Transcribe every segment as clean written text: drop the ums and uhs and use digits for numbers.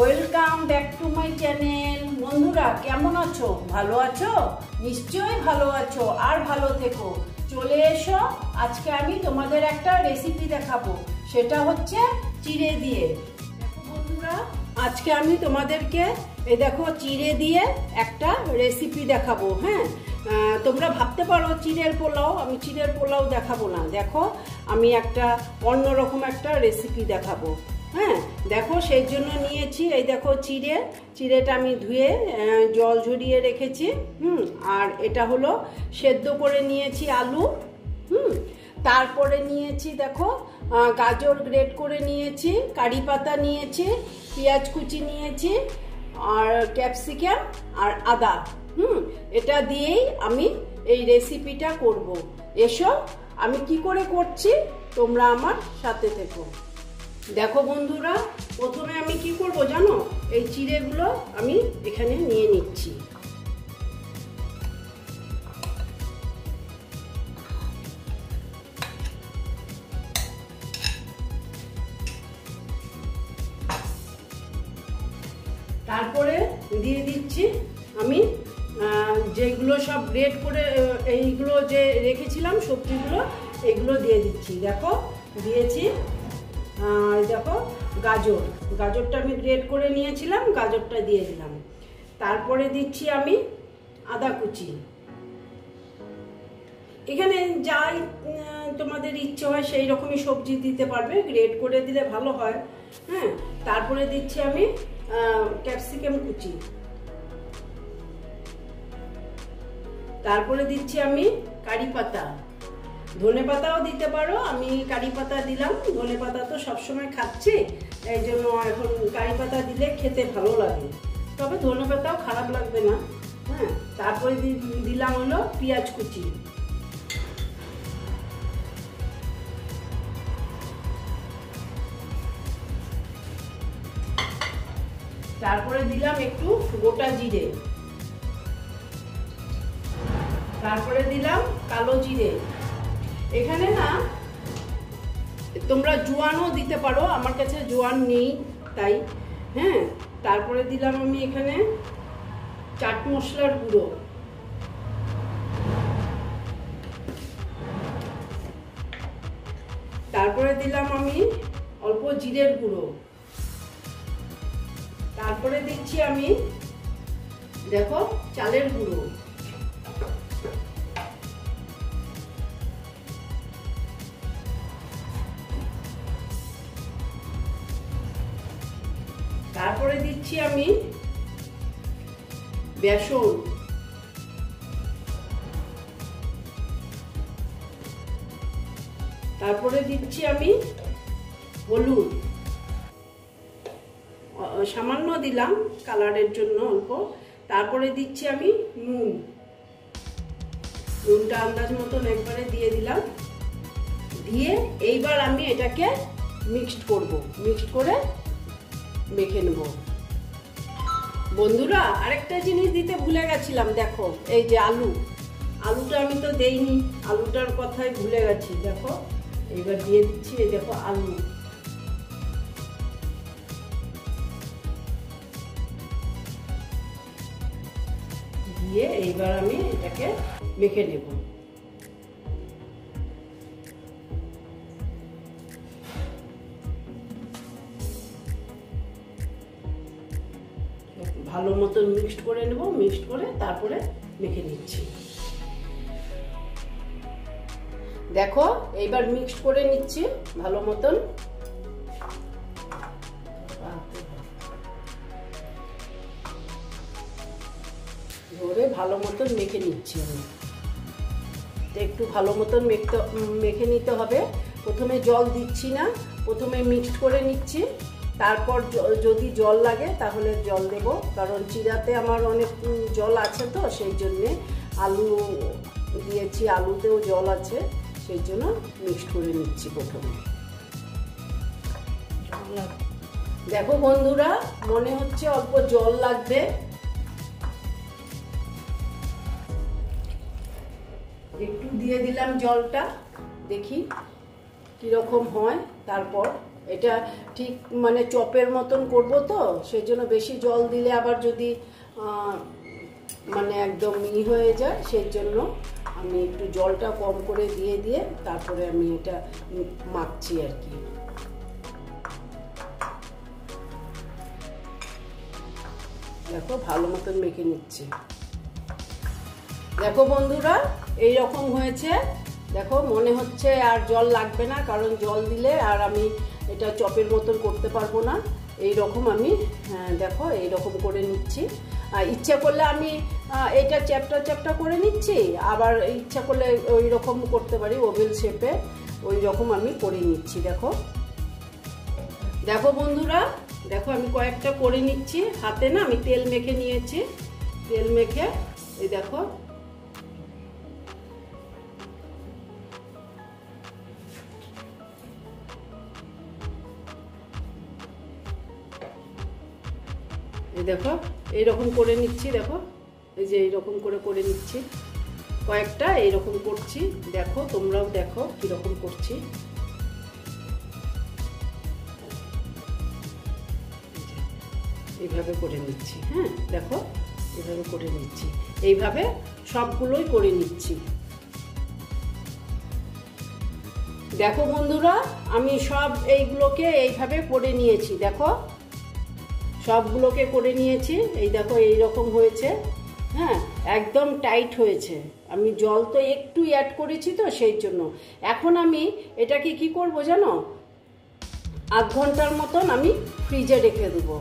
Welcome back to my channel. বন্ধুরা কেমন আছো? ভালো আছো? নিশ্চয়ই ভালো আছো, আর ভালো থেকো। চলে এসো, আজকে আমি তোমাদের একটা রেসিপি দেখাবো, সেটা হচ্ছে চিড়ে দিয়ে। দেখো বন্ধুরা, আজকে আমি তোমাদেরকে এই দেখো চিড়ে দিয়ে একটা রেসিপি দেখাবো। হ্যাঁ, তোমরা ভাবতে পারো চিড়ের পোলাও, আমি চিড়ের পোলাও দেখাবো না। দেখো আমি একটা অন্যরকম একটা রেসিপি দেখাবো। হ্যাঁ দেখো, সেই জন্য নিয়েছি এই দেখো চিড়েটা আমি ধুয়ে জল ঝরিয়ে রেখেছি। আর এটা হলো সেদ্ধ করে নিয়েছি আলু। তারপরে নিয়েছি দেখো গাজর গ্রেট করে নিয়েছি, কারি পাতা নিয়েছি, পেঁয়াজ কুচি নিয়েছি, আর ক্যাপসিকাম আর আদা। এটা দিয়েই আমি এই রেসিপিটা করব। এসো আমি কি করে করছি, তোমরা আমার সাথে থেকো। দেখো বন্ধুরা, প্রথমে আমি কি করব জানো, এই চিড়েগুলো আমি এখানে নিয়ে নিচ্ছি। তারপরে দিয়ে দিচ্ছি আমি যেগুলো সব গ্রেট করে এইগুলো যে রেখেছিলাম সবজিগুলো, এগুলো দিয়ে দিচ্ছি। দেখো দিয়েছি। আর দেখো গাজরটা আমি গ্রেট করে নিয়েছিলাম, গাজরটা দিয়ে দিলাম। তারপরে দিচ্ছি আমি আদা কুচি। এখানে যাই তোমাদের ইচ্ছে হয় সেই রকমই সবজি দিতে পারবে, গ্রেট করে দিলে ভালো হয়। হ্যাঁ, তারপরে দিচ্ছি আমি ক্যাপসিকাম কুচি। তারপরে দিচ্ছি আমি কারি পাতা, ধনে পাতাও দিতে পারো, আমি কারি পাতা দিলাম। ধনে পাতা তো সবসময় খাচ্ছি, এই জন্য এখন কারি পাতা দিলে খেতে ভালো লাগে, তবে ধনে পাতাও খারাপ লাগবে না। হ্যাঁ, তারপরে দিলাম হলো পেঁয়াজ কুচি। তারপরে দিলাম একটু গোটা জিরে। তারপরে দিলাম কালো জিরে। এখানে না তোমরা জোয়ানও দিতে পারো, আমার কাছে জোয়ান নেই তাই। হ্যাঁ, তারপরে দিলাম আমি এখানে চাট মশলার গুঁড়ো। তারপরে দিলাম আমি অল্প জিরের গুঁড়ো। তারপরে দিচ্ছি আমি দেখো চালের গুঁড়ো। তারপরে দিচ্ছি আমি বেসন। তারপরে দিচ্ছি আমি হলুদ, সামান্য দিলাম কালারের জন্য অল্প। তারপরে দিচ্ছি আমি নুনটা আন্দাজ মতন একবারে দিয়ে দিলাম। দিয়ে এইবার আমি এটাকে মিক্সড করব, মিক্সড করে মেখে নেব। বন্ধুরা আরেকটা জিনিস দিতে ভুলে গেছিলাম, দেখো এই যে আলুটা আমি তো দেইনি, আলুটার কথাই ভুলে গেছি। দেখো এইবার দিয়ে দিচ্ছি, এই দেখো আলু। দিয়ে এইবার আমি এটাকে মেখে নেব। ভালো মতন মিক্সড করে নেব, মিক্সড করে তারপরে মেখে নিচ্ছি। দেখো এইবার মিক্সড করে নিচ্ছি ভালো মতন। ধরে ভালো মতন মেখে নিচ্ছি আমি। একটু ভালো মতন মেখে নিতে হবে। প্রথমে জল দিচ্ছি না, প্রথমে মিক্সড করে নিচ্ছি, তারপর যদি জল লাগে তাহলে জল দেব, কারণ চিড়াতে আমার অনেক জল আছে তো, সেই জন্যে আলু দিয়েছি, আলুতেও জল আছে, সেই জন্য মিক্সড করে নিচ্ছি প্রথমে। দেখো বন্ধুরা, মনে হচ্ছে অল্প জল লাগবে। একটু দিয়ে দিলাম জলটা, দেখি কিরকম হয়। তারপর এটা ঠিক মানে চপের মতন করব তো, সেজন্য বেশি জল দিলে আবার যদি মানে একদম হয়ে যায়, সেজন্য আমি একটু জলটা কম করে দিয়ে তারপরে আমি এটা মাখছি আর কি। দেখো ভালো মতন মেখে নিচ্ছি। দেখো বন্ধুরা এই রকম হয়েছে। দেখো মনে হচ্ছে আর জল লাগবে না, কারণ জল দিলে আর আমি এটা চপের মতন করতে পারবো না। এই রকম আমি দেখো এই রকম করে নিচ্ছি। ইচ্ছা করলে আমি এটা চ্যাপটা করে নিচ্ছি, আবার ইচ্ছা করলে ওই রকম করতে পারি, ওভেল শেপে ওই রকম আমি করে নিচ্ছি। দেখো দেখো বন্ধুরা, দেখো আমি কয়েকটা করে নিচ্ছি। হাতে না আমি তেল মেখে নিয়েছি, তেল মেখে এই দেখো দেখো এইরকম করে নিচ্ছি। দেখো এই যে এইরকম করে নিচ্ছি, কয়েকটা এইরকম করছি। দেখো তোমরাও দেখো কিরকম করছি। এইভাবে করে নিচ্ছি। হ্যাঁ দেখো এইভাবে করে নিচ্ছি, এইভাবে সবগুলোই করে নিচ্ছি। দেখো বন্ধুরা আমি সব এইগুলোকে এইভাবে করে নিয়েছি। দেখো সবগুলোকে করে নিয়েছি। এই দেখো এই রকম হয়েছে। হ্যাঁ একদম টাইট হয়েছে। আমি জল তো একটু অ্যাড করেছি তো সেই জন্য। এখন আমি এটাকে কি করব জানো, আধ ঘন্টার মতন আমি ফ্রিজে রেখে দেবো।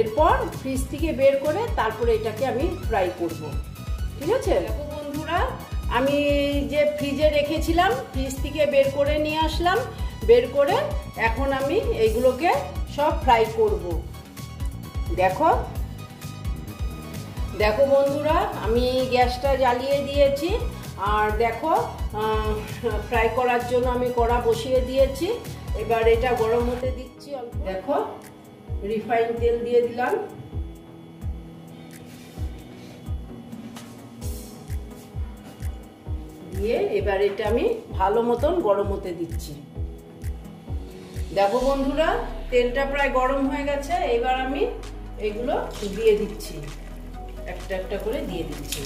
এরপর ফ্রিজ থেকে বের করে তারপরে এটাকে আমি ফ্রাই করব। ঠিক আছে। দেখো বন্ধুরা আমি যে ফ্রিজে রেখেছিলাম, ফ্রিজ থেকে বের করে নিয়ে আসলাম। বের করে এখন আমি এইগুলোকে সব ফ্রাই করব। দেখো দেখো বন্ধুরা আমি গ্যাসটা জ্বালিয়ে দিয়েছি, আর দেখো ফ্রাই করার জন্য আমি কড়া বসিয়ে দিয়েছি। এবার এটা গরম হতে দিচ্ছি। দেখো রিফাইন তেল দিয়ে দিলাম। দিয়ে এবার এটা আমি ভালো মতন গরম হতে দিচ্ছি। দেখো বন্ধুরা তেলটা প্রায় গরম হয়ে গেছে। এবার আমি এগুলো দিয়ে দিচ্ছি, একটা একটা করে দিয়ে দিচ্ছি।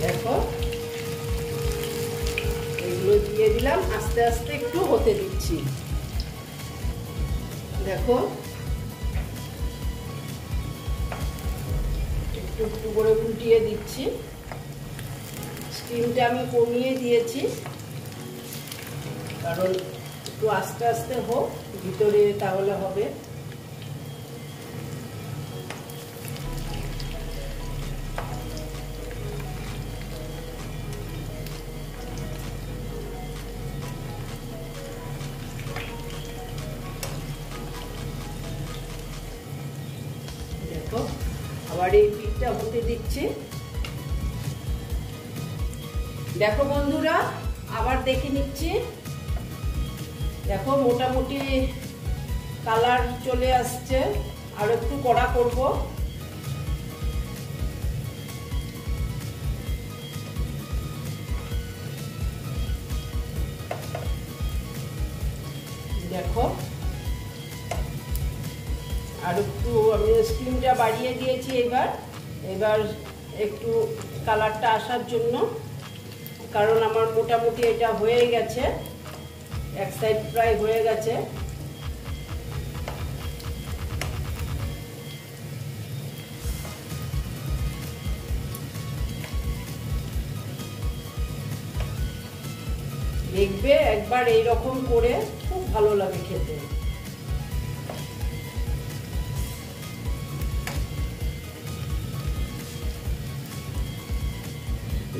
দেখো এগুলো দিয়ে দিলাম, আস্তে আস্তে একটু হতে দিচ্ছি। দেখো একটু একটু করে উল্টিয়ে দিচ্ছি। স্টিমটা আমি কমিয়ে দিয়েছি, কারণ একটু আস্তে আস্তে হোক ভিতরে, তাহলে হবে। দেখো আবার এই পিঠটা হতে দিচ্ছি। দেখো বন্ধুরা আবার দেখে নিচ্ছি। দেখো মোটামুটি কালার চলে আসছে, আর একটু কড়া করব। দেখো আর একটু আমি স্টিমটা বাড়িয়ে দিয়েছি। এবার একটু কালারটা আসার জন্য, কারণ আমার মোটামুটি এটা হয়ে গেছে, এক সাইড ফ্রাই হয়ে গেছে। দেখবে একবার এইরকম করে, খুব ভালো লাগে খেতে।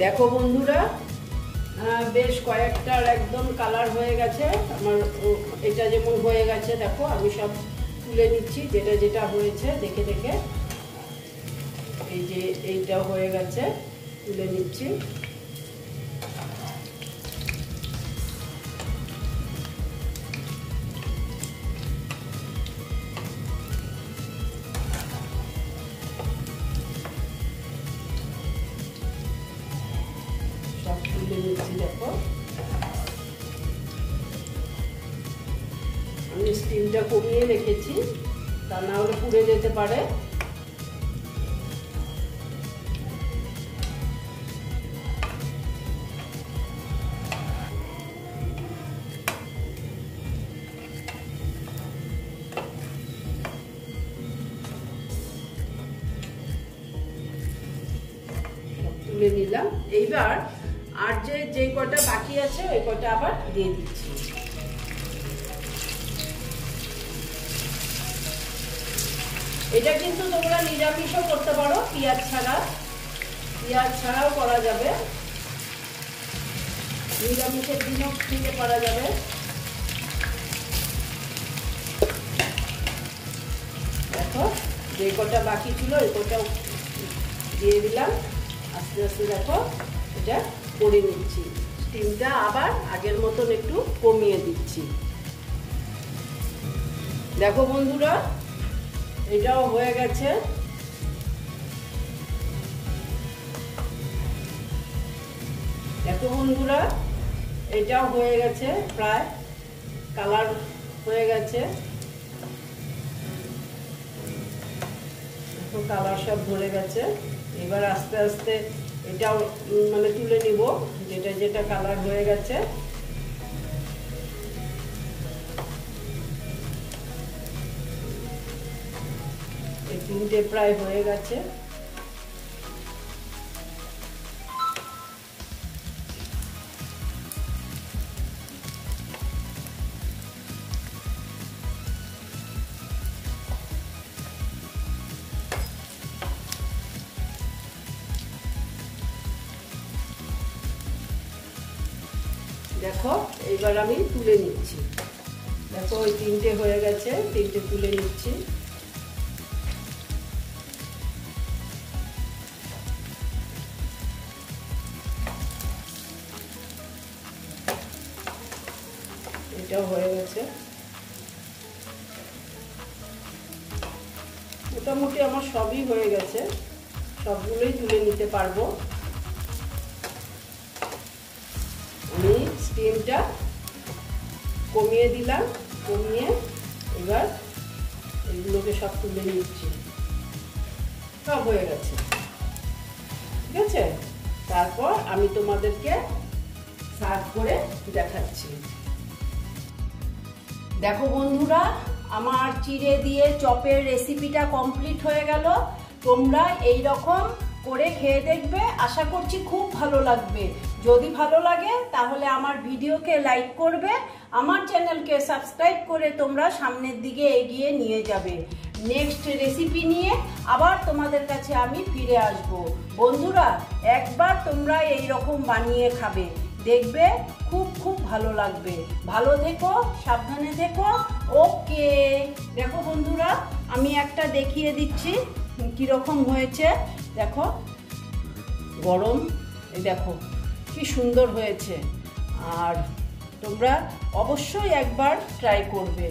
দেখো বন্ধুরা বেশ কয়েকটার একদম কালার হয়ে গেছে আমার। এটা যেমন হয়ে গেছে দেখো, আমি সব তুলে নিচ্ছি যেটা যেটা হয়েছে দেখে দেখে। এই যে এইটা হয়ে গেছে, তুলে নিচ্ছি। সব তুলে নিচ্ছি। দেখো আমি স্টিমটা কমিয়ে রেখেছি, তা না হলে পুড়ে যেতে পারে। তুলে নিলাম। এইবার আর যে কটা বাকি আছে ওই কটা আবার দিয়ে দিচ্ছি। এটা কিন্তু তোমরা নিরামিষও করতে পারো, পেঁয়াজ ছাড়াও করা যাবে, নিরামিষের দিনও খেতে পারা যাবে। দেখো যে কটা বাকি ছিল ওই কটাও দিয়ে দিলাম। আস্তে আস্তে দেখো এটা করে নিচ্ছি। স্টিমটা আবার আগের মতন একটু কমিয়ে দিচ্ছি। দেখো বন্ধুরা এটাও হয়ে গেছে। দেখো বন্ধুরা এটাও হয়ে গেছে, প্রায় কালার হয়ে গেছে। দেখো কালার সব ধরে গেছে। এবার আস্তে আস্তে এটাও মানে তুলে নিব, যেটা কালার হয়ে গেছে। এই তিনটে প্রায় হয়ে গেছে। দেখো এইবার আমি তুলে নিচ্ছি। দেখো ওই তিনটে হয়ে গেছে, তিনটে তুলে নিচ্ছি। এটাও হয়ে গেছে। মোটামুটি আমার সবই হয়ে গেছে, সবগুলোই তুলে নিতে পারবো। আমি স্টিমটা কমিয়ে দিলাম, কমিয়ে এবার এগুলোকে সব তুলে নিচ্ছি। সব হয়ে গেছে, ঠিক আছে। তারপর আমি তোমাদেরকে সার্ভ করে দেখাচ্ছি। দেখো বন্ধুরা আমার চিড়ে দিয়ে চপের রেসিপিটা কমপ্লিট হয়ে গেল। তোমরা এই রকম করে খেয়ে দেখবে, আশা করছি খুব ভালো লাগবে। যদি ভালো লাগে তাহলে আমার ভিডিওকে লাইক করবে, আমার চ্যানেলকে সাবস্ক্রাইব করে তোমরা সামনের দিকে এগিয়ে নিয়ে যাবে। নেক্সট রেসিপি নিয়ে আবার তোমাদের কাছে আমি ফিরে আসব। বন্ধুরা একবার তোমরা এই রকম বানিয়ে খাবে, দেখবে খুব ভালো লাগবে। ভালো থেকো, সাবধানে থেকো। ওকে দেখো বন্ধুরা আমি একটা দেখিয়ে দিচ্ছি কিরকম হয়েছে। দেখো গরম, এই দেখো কি সুন্দর হয়েছে। আর তোমরা অবশ্যই একবার ট্রাই করবে।